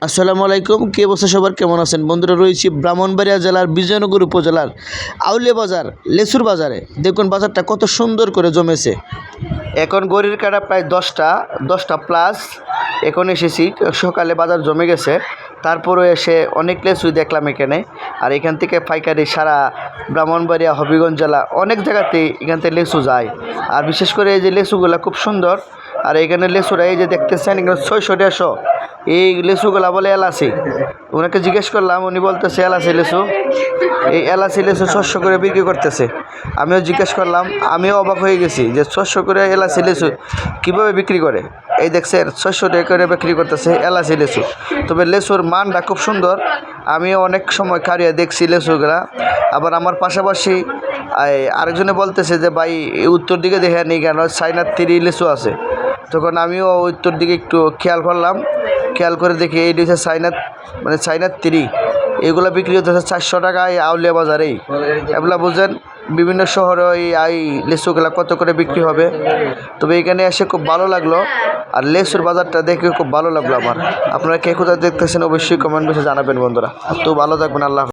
আসসালামু আলাইকুম। কি অবস্থা সবার, কেমন আছেন বন্ধুরা? রয়েছি ব্রাহ্মণবাড়িয়া জেলার বিজয়নগর উপজেলার আউলিয়া বাজার, লেসুর বাজারে। দেখুন বাজারটা কত সুন্দর করে জমেছে। এখন ঘড়ির কাঁটা প্রায় 10টা প্লাস। এখন এসেছি, সকালে বাজার জমে গেছে। তারপরে এসে অনেক লেসুই দেখলাম এখানে। আর এখান থেকে পাইকারি সারা ব্রাহ্মণবাড়িয়া, হবিগঞ্জ জেলা অনেক জায়গাতেই এখান থেকে লেসু যায়। আর বিশেষ করে এই যে লেসুগুলো খুব সুন্দর। আর এখানে লেসুরা এই যে দেখতেছেন, এখানে 600-150 এই লেসুগুলা বলে এলাচি। ওনাকে জিজ্ঞেস করলাম, উনি বলতেছে এলাচি লেসু। এই এলাচি লেসু 600 করে বিক্রি করতেছে। আমিও জিজ্ঞেস করলাম, আমিও অবাক হয়ে গেছি যে 600 করে এলাচি লেসু কীভাবে বিক্রি করে। এই দেখছেন 600 টাকা করে বিক্রি করতেছে এলাচি লেসু। তবে লেসুর মানটা খুব সুন্দর। আমিও অনেক সময় কারিয়া দেখছি লেসুগুলা। আবার আমার পাশাপাশি আরেকজনে বলতেছে যে ভাই উত্তর দিকে দেখে নি কেন, চাইনার 3 লেসু আছে। তখন আমিও উত্তর দিকে একটু খেয়াল করলাম, খেয়াল করে দেখি এই হচ্ছে চাইনার 3। এগুলো বিক্রি হতেছে 400 টাকা এই আউলিয়া বাজারেই। এগুলা বুঝেন বিভিন্ন শহরে এই লিচুগুলা কত করে বিক্রি হবে। তবে এখানে এসে খুব ভালো লাগলো। আর লেসুর বাজারটা দেখে খুব ভালো লাগলো আমার। আপনারা কে কোথায় দেখতেছেন অবশ্যই কমেন্ট বক্সে জানাবেন বন্ধুরা। তো ভালো থাকবেন, আল্লাহ।